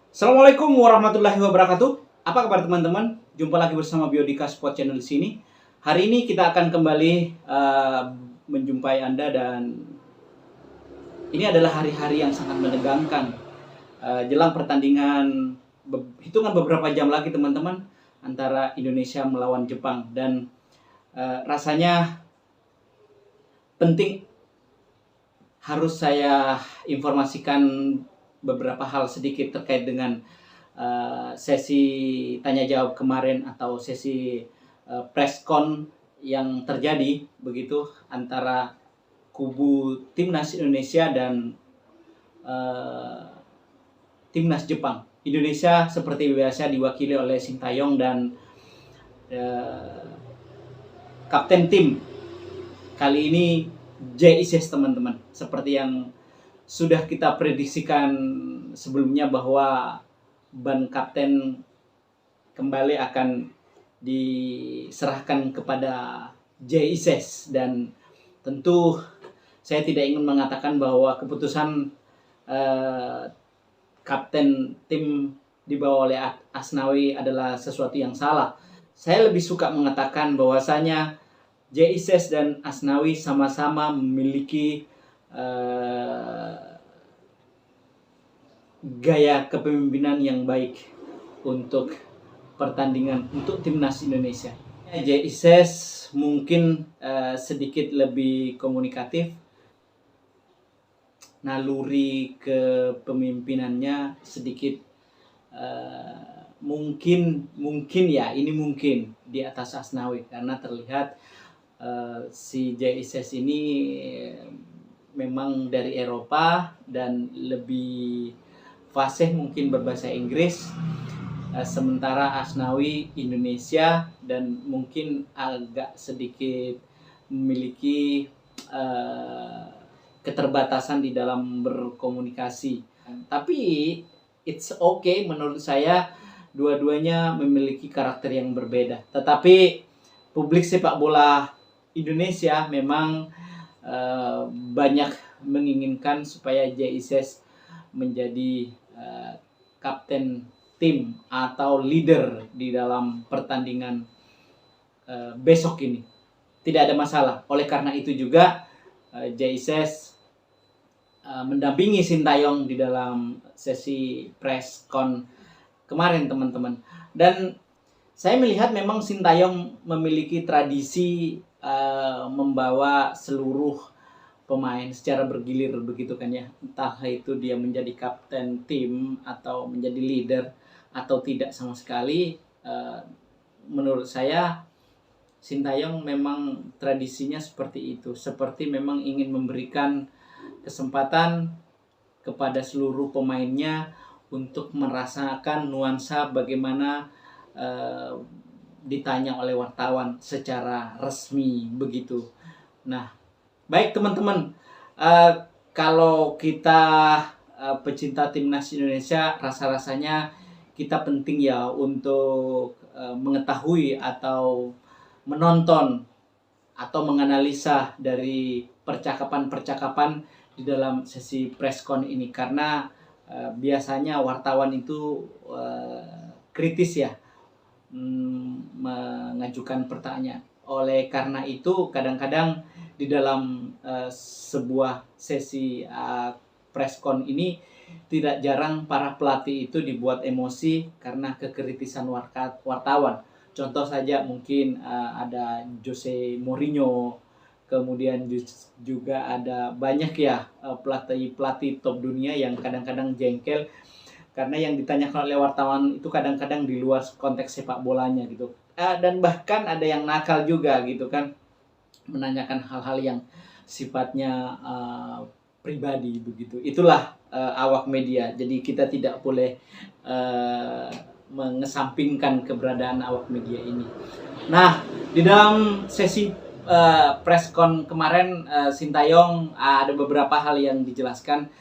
Assalamualaikum warahmatullahi wabarakatuh. Apa kabar teman-teman? Jumpa lagi bersama Biodika Sport Channel di sini. Hari ini kita akan kembali menjumpai Anda dan ini adalah hari-hari yang sangat menegangkan. Jelang pertandingan hitungan beberapa jam lagi teman-teman antara Indonesia melawan Jepang dan rasanya penting harus saya informasikan beberapa hal sedikit terkait dengan sesi tanya jawab kemarin atau sesi press con yang terjadi begitu antara kubu timnas Indonesia dan timnas Jepang. Indonesia seperti biasa diwakili oleh Sintayong dan kapten tim kali ini JISS teman-teman. Seperti yang sudah kita prediksikan sebelumnya bahwa ban kapten kembali akan diserahkan kepada JISS dan tentu saya tidak ingin mengatakan bahwa keputusan kapten tim dibawa oleh Asnawi adalah sesuatu yang salah. Saya lebih suka mengatakan bahwasanya JISS dan Asnawi sama-sama memiliki gaya kepemimpinan yang baik untuk pertandingan untuk timnas Indonesia. JISS mungkin sedikit lebih komunikatif, naluri kepemimpinannya sedikit mungkin ya ini mungkin di atas Asnawi karena terlihat si JISS ini memang dari Eropa dan lebih fasih mungkin berbahasa Inggris, sementara Asnawi Indonesia dan mungkin agak sedikit memiliki keterbatasan di dalam berkomunikasi. Tapi it's okay menurut saya, dua-duanya memiliki karakter yang berbeda. Tetapi publik sepak bola Indonesia memang banyak menginginkan supaya JISS menjadi kapten tim atau leader di dalam pertandingan besok ini. Tidak ada masalah. Oleh karena itu juga JISS mendampingi Sintayong di dalam sesi press con kemarin teman-teman. Dan saya melihat memang Sintayong memiliki tradisi membawa seluruh pemain secara bergilir begitu kan ya, entah itu dia menjadi kapten tim atau menjadi leader atau tidak sama sekali. Menurut saya Sintayong memang tradisinya seperti itu, seperti memang ingin memberikan kesempatan kepada seluruh pemainnya untuk merasakan nuansa bagaimana ditanya oleh wartawan secara resmi begitu. Nah, baik teman-teman, kalau kita pecinta timnas Indonesia, rasa-rasanya kita penting ya untuk mengetahui atau menonton atau menganalisa dari percakapan-percakapan di dalam sesi press-con ini, karena biasanya wartawan itu kritis ya mengajukan pertanyaan. Oleh karena itu kadang-kadang di dalam sebuah sesi press-con ini tidak jarang para pelatih itu dibuat emosi karena kekritisan wartawan. Contoh saja mungkin ada Jose Mourinho, kemudian juga ada banyak ya pelatih top dunia yang kadang-kadang jengkel karena yang ditanyakan oleh wartawan itu kadang-kadang di luar konteks sepak bolanya gitu. Dan bahkan ada yang nakal juga gitu kan, menanyakan hal-hal yang sifatnya pribadi begitu. Itulah awak media. Jadi kita tidak boleh mengesampingkan keberadaan awak media ini. Nah, di dalam sesi press con kemarin Sintayong ada beberapa hal yang dijelaskan,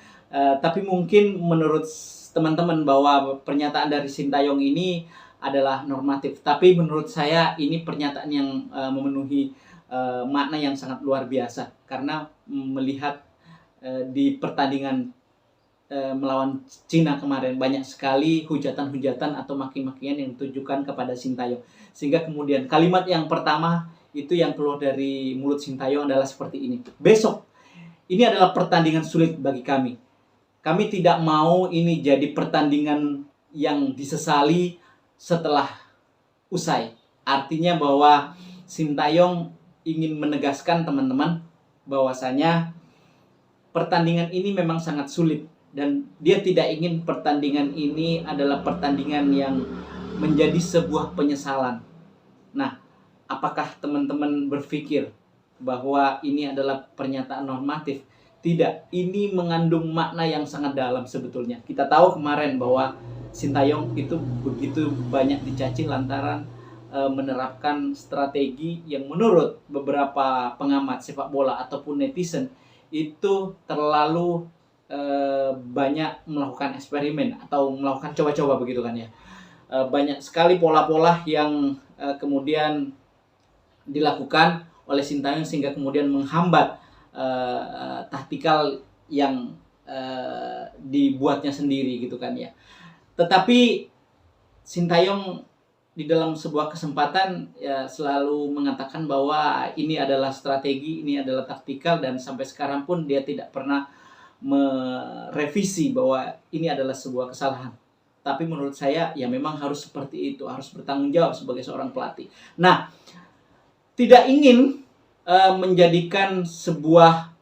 tapi mungkin menurut teman-teman bahwa pernyataan dari Sintayong ini adalah normatif, tapi menurut saya ini pernyataan yang memenuhi makna yang sangat luar biasa karena melihat di pertandingan melawan Cina kemarin, banyak sekali hujatan-hujatan atau maki-makian yang ditujukan kepada Sintayong. Sehingga kemudian kalimat yang pertama itu yang keluar dari mulut Sintayong adalah seperti ini. Besok, ini adalah pertandingan sulit bagi kami. Kami tidak mau ini jadi pertandingan yang disesali setelah usai. Artinya bahwa Sintayong ingin menegaskan teman-teman bahwasanya pertandingan ini memang sangat sulit. Dan dia tidak ingin pertandingan ini adalah pertandingan yang menjadi sebuah penyesalan. Nah, apakah teman-teman berpikir bahwa ini adalah pernyataan normatif? Tidak, ini mengandung makna yang sangat dalam sebetulnya. Kita tahu kemarin bahwa Sintayong itu begitu banyak dicaci lantaran menerapkan strategi yang menurut beberapa pengamat sepak bola ataupun netizen itu terlalu banyak melakukan eksperimen atau melakukan coba-coba begitu kan ya. Banyak sekali pola-pola yang kemudian dilakukan oleh Sintayong sehingga kemudian menghambat taktikal yang dibuatnya sendiri gitu kan ya. Tetapi Sintayong di dalam sebuah kesempatan ya selalu mengatakan bahwa ini adalah strategi, ini adalah taktikal, dan sampai sekarang pun dia tidak pernah merevisi bahwa ini adalah sebuah kesalahan. Tapi menurut saya ya memang harus seperti itu, harus bertanggung jawab sebagai seorang pelatih. Nah, tidak ingin menjadikan sebuah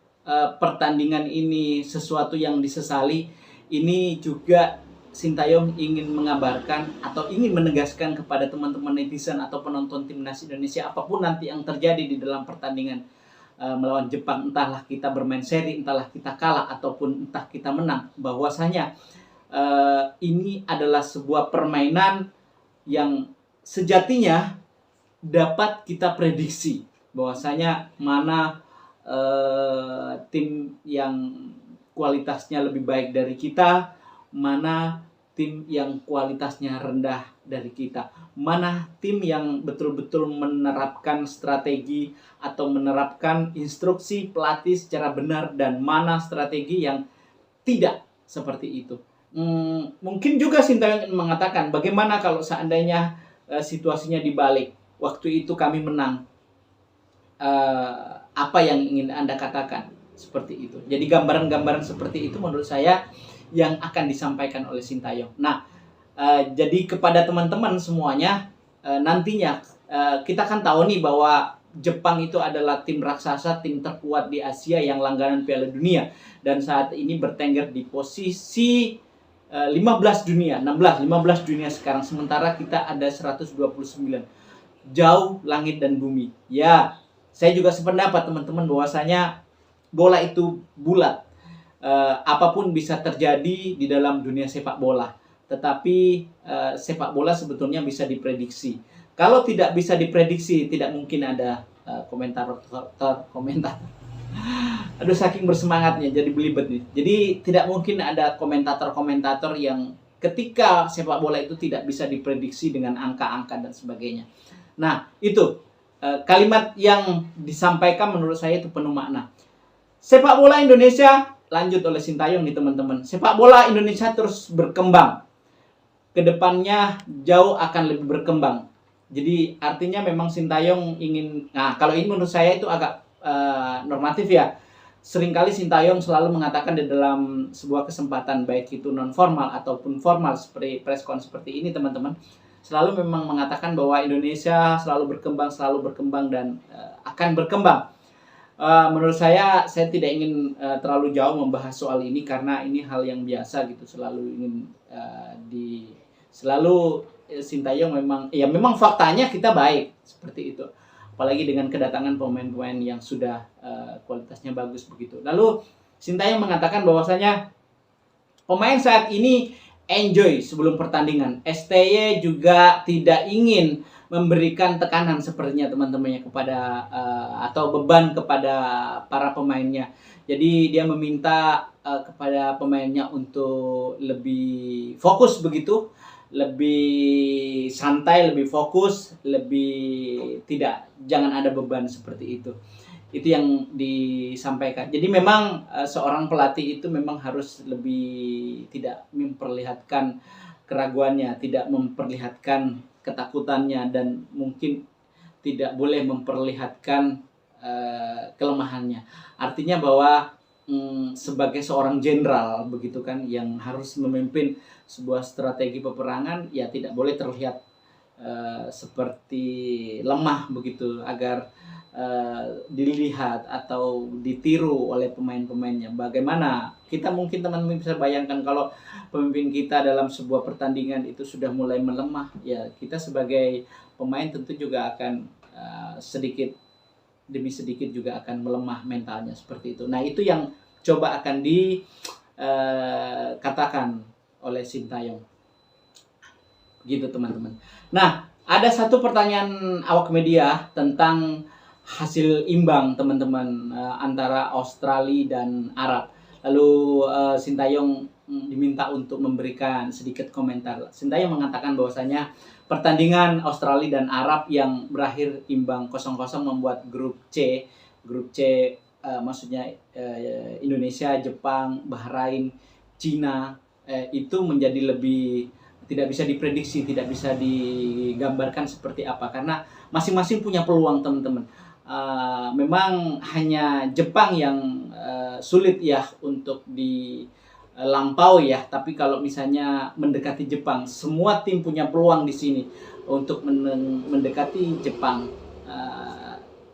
pertandingan ini sesuatu yang disesali. Ini juga Sintayong ingin mengabarkan atau ingin menegaskan kepada teman-teman netizen atau penonton timnas Indonesia, apapun nanti yang terjadi di dalam pertandingan melawan Jepang, entahlah kita bermain seri, entahlah kita kalah ataupun entah kita menang, bahwasanya ini adalah sebuah permainan yang sejatinya dapat kita prediksi bahwasanya mana tim yang kualitasnya lebih baik dari kita, mana tim yang kualitasnya rendah dari kita, mana tim yang betul-betul menerapkan strategi atau menerapkan instruksi pelatih secara benar, dan mana strategi yang tidak seperti itu. Mungkin juga Sintayong mengatakan, bagaimana kalau seandainya situasinya dibalik, waktu itu kami menang, apa yang ingin Anda katakan? Seperti itu. Jadi gambaran-gambaran seperti itu menurut saya yang akan disampaikan oleh Sintayong. Nah, jadi kepada teman-teman semuanya, nantinya kita kan tahu nih bahwa Jepang itu adalah tim raksasa, tim terkuat di Asia yang langganan Piala Dunia, dan saat ini bertengger di posisi 15 dunia, 15 dunia sekarang, sementara kita ada 129. Jauh langit dan bumi. Ya, saya juga sependapat teman-teman bahwasanya bola itu bulat. Apapun bisa terjadi di dalam dunia sepak bola. Tetapi sepak bola sebetulnya bisa diprediksi. Kalau tidak bisa diprediksi, tidak mungkin ada komentar. Aduh, saking bersemangatnya jadi belibet nih. Jadi tidak mungkin ada komentator-komentator yang ketika sepak bola itu tidak bisa diprediksi dengan angka-angka dan sebagainya. Nah, itu kalimat yang disampaikan menurut saya itu penuh makna. Sepak bola Indonesia, lanjut oleh Sintayong nih teman-teman. Sepak bola Indonesia terus berkembang. Kedepannya jauh akan lebih berkembang. Jadi artinya memang Sintayong ingin, nah kalau ini menurut saya itu agak normatif ya. Seringkali Sintayong selalu mengatakan di dalam sebuah kesempatan, baik itu non formal ataupun formal seperti press con seperti ini teman-teman, selalu memang mengatakan bahwa Indonesia selalu berkembang dan akan berkembang. Menurut saya tidak ingin terlalu jauh membahas soal ini karena ini hal yang biasa gitu, selalu ingin selalu Sintayong memang faktanya kita baik seperti itu. Apalagi dengan kedatangan pemain-pemain yang sudah kualitasnya bagus begitu. Lalu Sintayong mengatakan bahwasanya pemain saat ini enjoy sebelum pertandingan. STY juga tidak ingin memberikan tekanan sepertinya teman-temannya kepada atau beban kepada para pemainnya. Jadi dia meminta kepada pemainnya untuk lebih fokus begitu, lebih santai, lebih fokus, jangan ada beban seperti itu. Itu yang disampaikan. Jadi memang seorang pelatih itu memang harus lebih tidak memperlihatkan keraguannya, tidak memperlihatkan ketakutannya, dan mungkin tidak boleh memperlihatkan kelemahannya. Artinya bahwa sebagai seorang jenderal begitu kan, yang harus memimpin sebuah strategi peperangan, ya tidak boleh terlihat seperti lemah begitu, agar dilihat atau ditiru oleh pemain-pemainnya. Bagaimana kita, mungkin teman-teman bisa bayangkan kalau pemimpin kita dalam sebuah pertandingan itu sudah mulai melemah, ya kita sebagai pemain tentu juga akan sedikit demi sedikit juga akan melemah mentalnya seperti itu. Nah, itu yang coba akan dikatakan oleh Sintayong. Begitu teman-teman. Nah, ada satu pertanyaan awak media tentang hasil imbang teman-teman antara Australia dan Arab. Lalu Sintayong diminta untuk memberikan sedikit komentar. Sintayong mengatakan bahwasanya pertandingan Australia dan Arab yang berakhir imbang 0-0 membuat grup C maksudnya Indonesia, Jepang, Bahrain, Cina itu menjadi lebih tidak bisa diprediksi, tidak bisa digambarkan seperti apa, karena masing-masing punya peluang teman-teman. Memang hanya Jepang yang sulit ya untuk dilampaui ya, tapi kalau misalnya mendekati Jepang, semua tim punya peluang di sini untuk mendekati Jepang,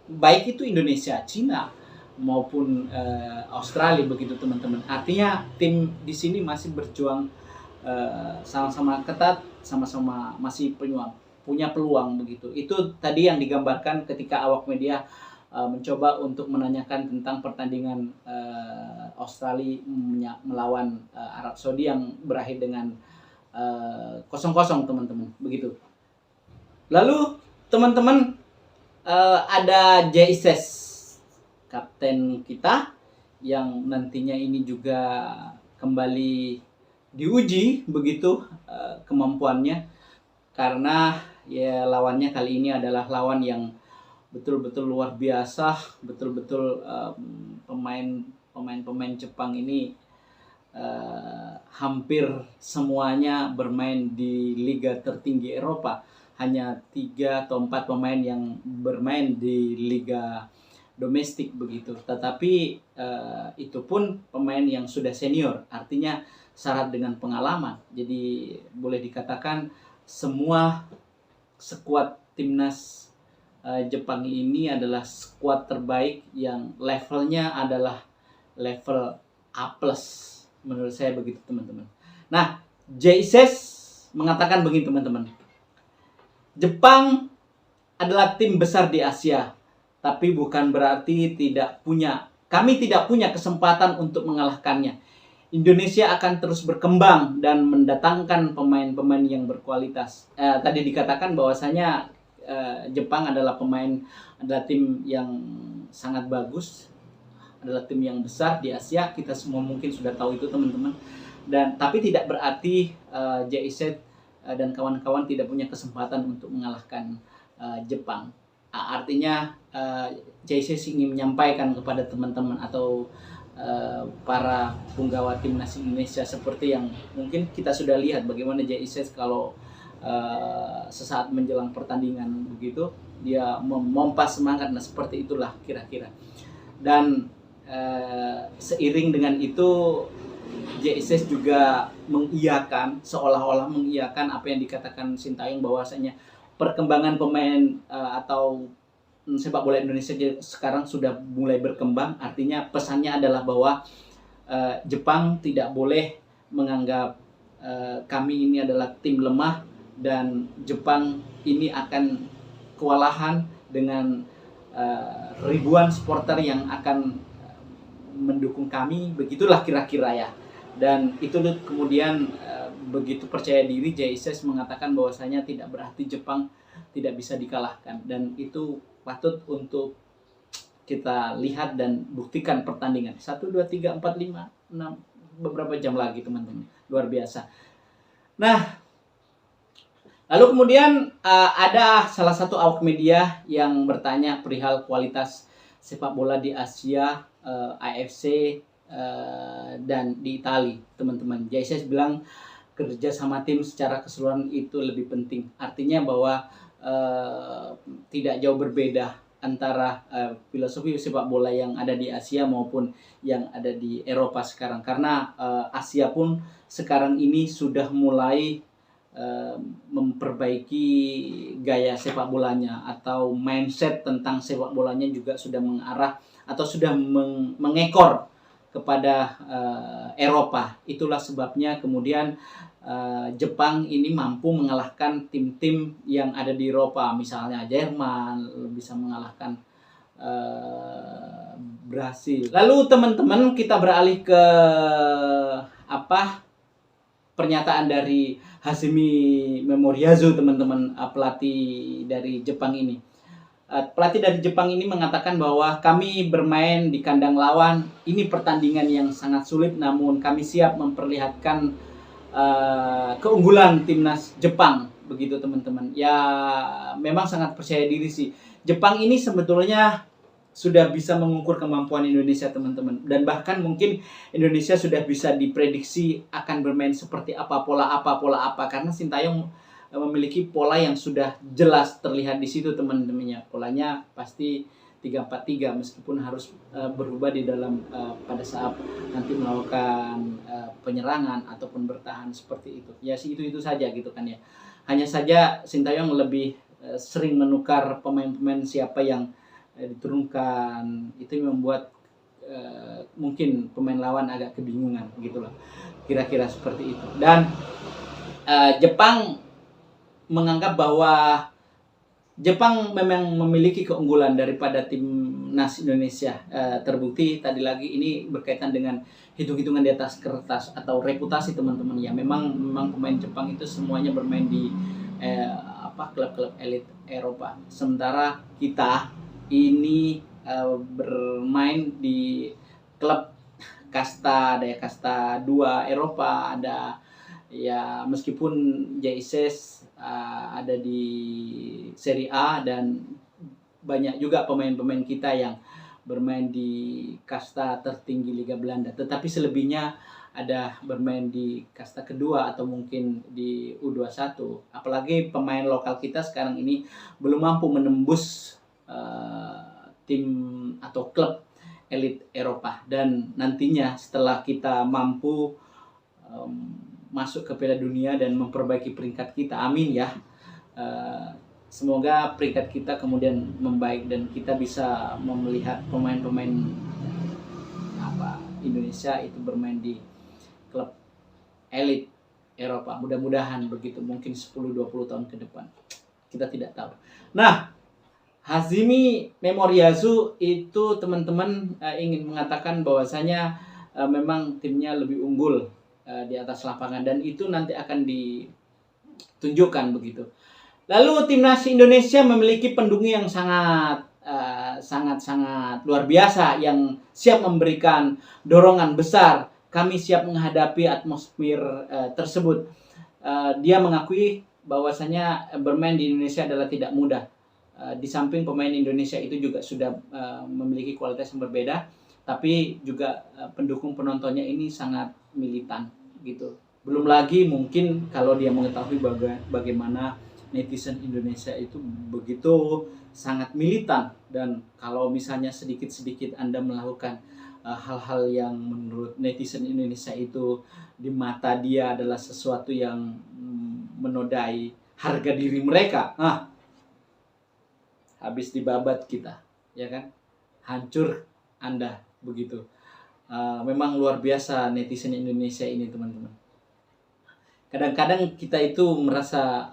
baik itu Indonesia, Cina maupun Australia begitu teman-teman. Artinya tim di sini masih berjuang sama-sama ketat, sama-sama masih punya peluang begitu. Itu tadi yang digambarkan ketika awak media mencoba untuk menanyakan tentang pertandingan Australia melawan Arab Saudi yang berakhir dengan 0-0 teman-teman begitu. Lalu teman-teman ada Jaises, kapten kita, yang nantinya ini juga kembali diuji begitu kemampuannya, karena ya lawannya kali ini adalah lawan yang betul-betul luar biasa, betul-betul pemain Jepang ini hampir semuanya bermain di liga tertinggi Eropa. Hanya 3 atau 4 pemain yang bermain di liga domestik begitu. Tetapi itu pun pemain yang sudah senior, artinya syarat dengan pengalaman. Jadi boleh dikatakan semua skuad timnas Jepang ini adalah skuad terbaik yang levelnya adalah level A+, menurut saya begitu teman-teman. Nah, Jaises mengatakan begini teman-teman. Jepang adalah tim besar di Asia, tapi bukan berarti kami tidak punya kesempatan untuk mengalahkannya. Indonesia akan terus berkembang dan mendatangkan pemain-pemain yang berkualitas. Tadi dikatakan bahwasanya Jepang adalah tim yang sangat bagus, adalah tim yang besar di Asia. Kita semua mungkin sudah tahu itu teman-teman. Tapi tidak berarti JIZ dan kawan-kawan tidak punya kesempatan untuk mengalahkan Jepang. Artinya JIZ ingin menyampaikan kepada teman-teman atau para punggawa timnas Indonesia, seperti yang mungkin kita sudah lihat bagaimana JIZ kalau sesaat menjelang pertandingan begitu dia memompa semangat. Nah, seperti itulah kira-kira. Dan seiring dengan itu JIZ juga seolah-olah mengiyakan apa yang dikatakan Sintayong, bahwasanya perkembangan pemain atau sepak bola Indonesia sekarang sudah mulai berkembang. Artinya pesannya adalah bahwa Jepang tidak boleh menganggap kami ini adalah tim lemah, dan Jepang ini akan kewalahan dengan ribuan supporter yang akan mendukung kami. Begitulah kira-kira ya. Dan itu kemudian begitu percaya diri JIZ mengatakan bahwasanya tidak berarti Jepang tidak bisa dikalahkan, dan itu patut untuk kita lihat dan buktikan pertandingan 1, 2, 3, 4, 5, 6 beberapa jam lagi teman-teman. Luar biasa. Nah, lalu kemudian ada salah satu awak media yang bertanya perihal kualitas sepak bola di Asia, AFC, dan di Italia, teman-teman. JSS bilang kerja sama tim secara keseluruhan itu lebih penting. Artinya bahwa tidak jauh berbeda antara filosofi sepak bola yang ada di Asia maupun yang ada di Eropa sekarang. Karena Asia pun sekarang ini sudah mulai memperbaiki gaya sepak bolanya, atau mindset tentang sepak bolanya juga sudah mengarah atau sudah mengekor kepada Eropa. Itulah sebabnya kemudian Jepang ini mampu mengalahkan tim-tim yang ada di Eropa, misalnya Jerman bisa mengalahkan Brasil. Lalu teman-teman, kita beralih ke pernyataan dari Hasemi Memoriyasu, teman-teman, pelatih dari Jepang ini. Pelatih dari Jepang ini mengatakan bahwa kami bermain di kandang lawan, ini pertandingan yang sangat sulit, namun kami siap memperlihatkan keunggulan timnas Jepang, begitu teman-teman. Ya memang sangat percaya diri sih. Jepang ini sebetulnya sudah bisa mengukur kemampuan Indonesia, teman-teman, dan bahkan mungkin Indonesia sudah bisa diprediksi akan bermain seperti apa, pola apa, karena Sintayong memiliki pola yang sudah jelas terlihat di situ, teman-temannya. Polanya pasti 3-4-3, meskipun harus berubah di dalam pada saat nanti melakukan penyerangan ataupun bertahan seperti itu. Ya sih, itu saja gitu kan ya. Hanya saja Sintayong lebih sering menukar pemain-pemain siapa yang diturunkan, itu membuat mungkin pemain lawan agak kebingungan gitu loh, kira-kira seperti itu. Dan Jepang menganggap bahwa Jepang memang memiliki keunggulan daripada timnas Indonesia. Terbukti tadi lagi, ini berkaitan dengan hitung-hitungan di atas kertas atau reputasi, teman-teman. Ya memang pemain Jepang itu semuanya bermain di klub-klub elit Eropa, sementara kita ini bermain di klub kasta, ada ya kasta 2 Eropa, ada ya meskipun JSS ada di Serie A, dan banyak juga pemain-pemain kita yang bermain di kasta tertinggi Liga Belanda, tetapi selebihnya ada bermain di kasta kedua atau mungkin di U21. Apalagi pemain lokal kita sekarang ini belum mampu menembus tim atau klub elit Eropa, dan nantinya setelah kita mampu masuk ke Piala Dunia dan memperbaiki peringkat kita, amin ya, semoga peringkat kita kemudian membaik dan kita bisa melihat pemain-pemain Indonesia itu bermain di klub elit Eropa. Mudah-mudahan begitu, mungkin 10-20 tahun ke depan, kita tidak tahu. Nah, Hasemi Memoriyasu itu, teman-teman, ingin mengatakan bahwasanya memang timnya lebih unggul di atas lapangan, dan itu nanti akan ditunjukkan begitu. Lalu timnas Indonesia memiliki pendukung yang sangat luar biasa, yang siap memberikan dorongan besar. Kami siap menghadapi atmosfer tersebut. Dia mengakui bahwasanya bermain di Indonesia adalah tidak mudah. Di samping pemain Indonesia itu juga sudah memiliki kualitas yang berbeda, tapi juga pendukung penontonnya ini sangat militan gitu. Belum lagi mungkin kalau dia mengetahui bagaimana netizen Indonesia itu begitu sangat militan, dan kalau misalnya sedikit-sedikit Anda melakukan hal-hal yang menurut netizen Indonesia itu di mata dia adalah sesuatu yang menodai harga diri mereka, habis dibabat kita, ya kan? Hancur Anda begitu. Memang luar biasa netizen Indonesia ini, teman-teman. Kadang-kadang kita itu merasa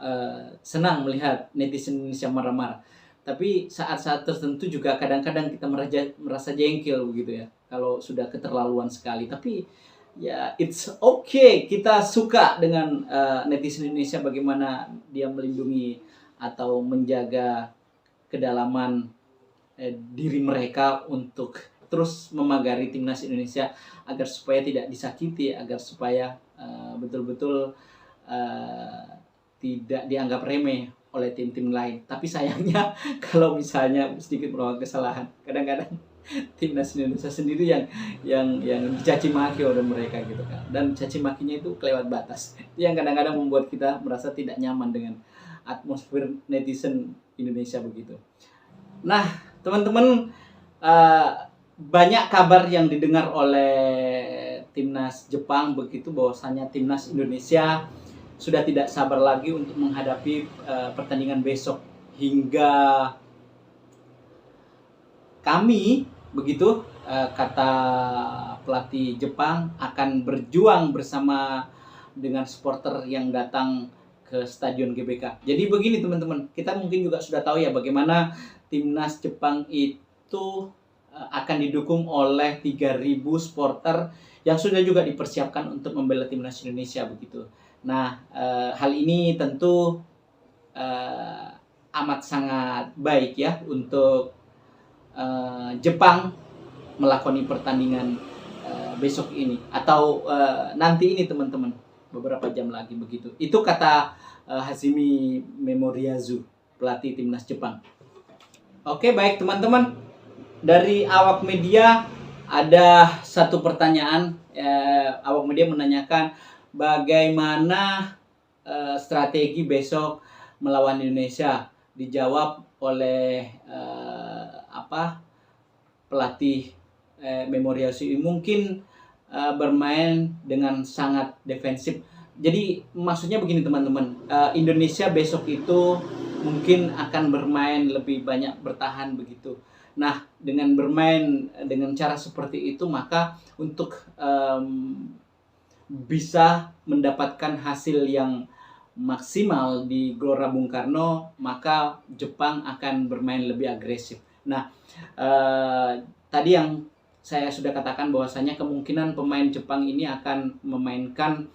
senang melihat netizen Indonesia marah-marah, tapi saat-saat tertentu juga kadang-kadang kita merasa jengkel begitu ya, kalau sudah keterlaluan sekali. Tapi ya it's okay, kita suka dengan netizen Indonesia, bagaimana dia melindungi atau menjaga kedalaman diri mereka untuk terus memagari timnas Indonesia agar supaya tidak disakiti, agar supaya betul-betul tidak dianggap remeh oleh tim-tim lain. Tapi sayangnya kalau misalnya sedikit melakukan kesalahan, kadang-kadang timnas Indonesia sendiri yang dicaci maki oleh mereka gitu kan. Dan caci makinya itu kelewat batas. Itu yang kadang-kadang membuat kita merasa tidak nyaman dengan atmosfer netizen Indonesia begitu. Nah, teman-teman, banyak kabar yang didengar oleh timnas Jepang begitu bahwasanya timnas Indonesia sudah tidak sabar lagi untuk menghadapi pertandingan besok, hingga kami begitu kata pelatih Jepang akan berjuang bersama dengan supporter yang datang ke Stadion GBK. Jadi begini teman-teman, kita mungkin juga sudah tahu ya bagaimana timnas Jepang itu akan didukung oleh 3.000 supporter yang sudah juga dipersiapkan untuk membela timnas Indonesia begitu. Nah, hal ini tentu amat sangat baik ya untuk Jepang melakoni pertandingan besok ini atau nanti ini teman-teman, beberapa jam lagi begitu. Itu kata Hajime Memoriyasu, pelatih timnas Jepang. Oke, baik teman-teman, dari awak media ada satu pertanyaan. Awak media menanyakan bagaimana strategi besok melawan Indonesia. Dijawab oleh pelatih Memoriyasu mungkin bermain dengan sangat defensif. Jadi maksudnya begini teman-teman, Indonesia besok itu mungkin akan bermain lebih banyak bertahan begitu. Nah, dengan bermain dengan cara seperti itu, maka untuk bisa mendapatkan hasil yang maksimal di Gelora Bung Karno, maka Jepang akan bermain lebih agresif. Nah, tadi yang saya sudah katakan bahwasanya kemungkinan pemain Jepang ini akan memainkan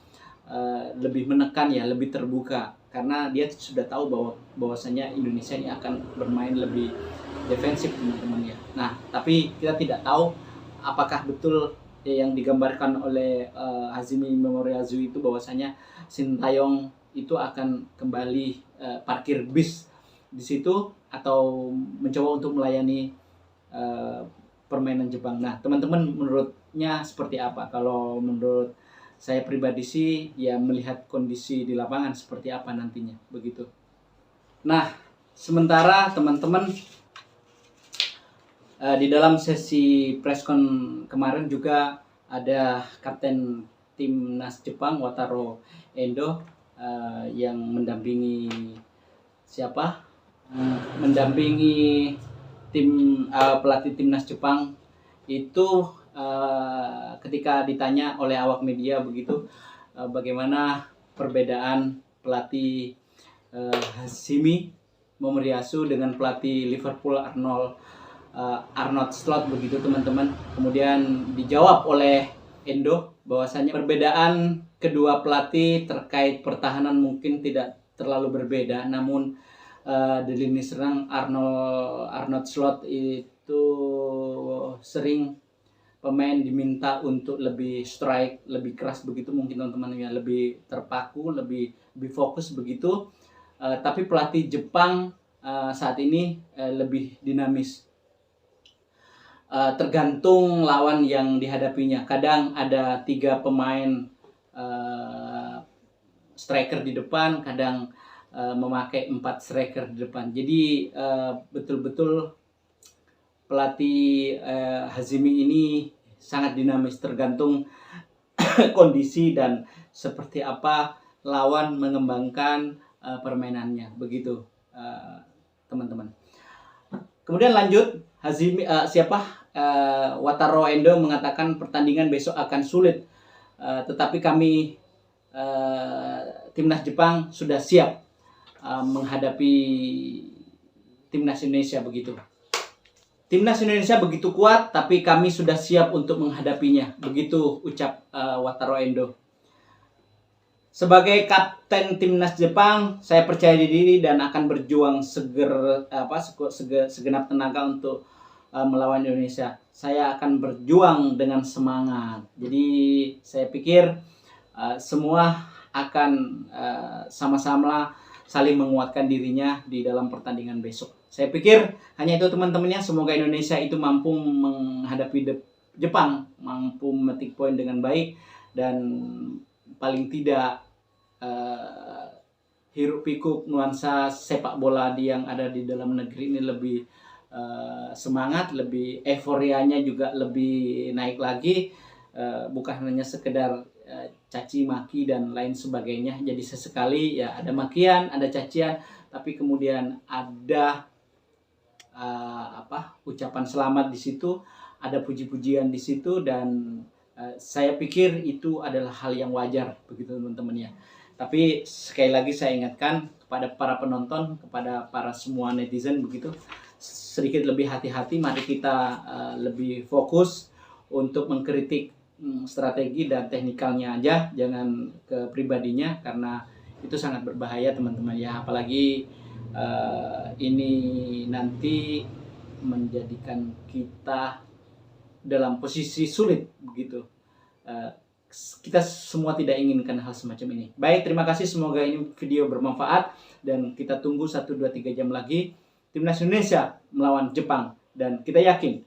lebih menekan ya, lebih terbuka, karena dia sudah tahu bahwasanya Indonesia ini akan bermain lebih defensif teman-teman ya. Nah, tapi kita tidak tahu apakah betul yang digambarkan oleh Hajime Memoriyasu itu bahwasanya Sintayong itu akan kembali parkir bis di situ atau mencoba untuk melayani permainan Jepang. Nah, teman-teman menurutnya seperti apa? Kalau menurut saya pribadi sih ya melihat kondisi di lapangan seperti apa nantinya begitu. Nah, sementara teman-teman di dalam sesi preskon kemarin juga ada kapten timnas Jepang Wataru Endo yang mendampingi mendampingi pelatih timnas Jepang itu ketika ditanya oleh awak media begitu bagaimana perbedaan pelatih Hajime Memoriyasu dengan pelatih Liverpool Arnold Slot begitu teman-teman. Kemudian dijawab oleh Endo bahwasanya perbedaan kedua pelatih terkait pertahanan mungkin tidak terlalu berbeda, namun di lini serang Arnold Slot itu sering pemain diminta untuk lebih strike, lebih keras begitu mungkin teman-teman ya, lebih terpaku, lebih fokus begitu. Tapi pelatih Jepang saat ini lebih dinamis. Tergantung lawan yang dihadapinya. Kadang ada 3 pemain striker di depan, kadang memakai 4 striker di depan. Jadi betul-betul pelatih Hajime ini sangat dinamis, tergantung kondisi dan seperti apa lawan mengembangkan permainannya begitu teman-teman. Kemudian lanjut Wataru Endo mengatakan pertandingan besok akan sulit, tetapi kami timnas Jepang sudah siap menghadapi timnas Indonesia begitu. Timnas Indonesia begitu kuat, tapi kami sudah siap untuk menghadapinya. Begitu ucap Wataru Endo. Sebagai kapten timnas Jepang, saya percaya diri dan akan berjuang segenap tenaga untuk melawan Indonesia. Saya akan berjuang dengan semangat. Jadi saya pikir semua akan sama-sama saling menguatkan dirinya di dalam pertandingan besok. Saya pikir hanya itu teman-temannya. Semoga Indonesia itu mampu menghadapi Jepang, mampu memetik poin dengan baik, dan paling tidak hiruk pikuk nuansa sepak bola yang ada di dalam negeri ini lebih semangat, lebih euforianya juga lebih naik lagi, bukan hanya sekedar caci maki dan lain sebagainya. Jadi sesekali ya ada makian, ada cacian, tapi kemudian ada ucapan selamat di situ, ada puji-pujian di situ, dan saya pikir itu adalah hal yang wajar begitu teman-teman ya. Tapi sekali lagi saya ingatkan kepada para penonton, kepada para semua netizen begitu, sedikit lebih hati-hati. Mari kita lebih fokus untuk mengkritik strategi dan teknikalnya aja, jangan ke pribadinya, karena itu sangat berbahaya teman-teman ya. Apalagi ini nanti menjadikan kita dalam posisi sulit begitu. Kita semua tidak inginkan hal semacam ini. Baik, terima kasih, semoga ini video bermanfaat, dan kita tunggu 1, 2, 3 jam lagi Timnas Indonesia melawan Jepang, dan kita yakin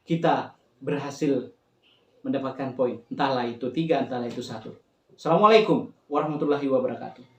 kita berhasil mendapatkan poin, entahlah itu 3, entahlah itu 1. Assalamualaikum warahmatullahi wabarakatuh.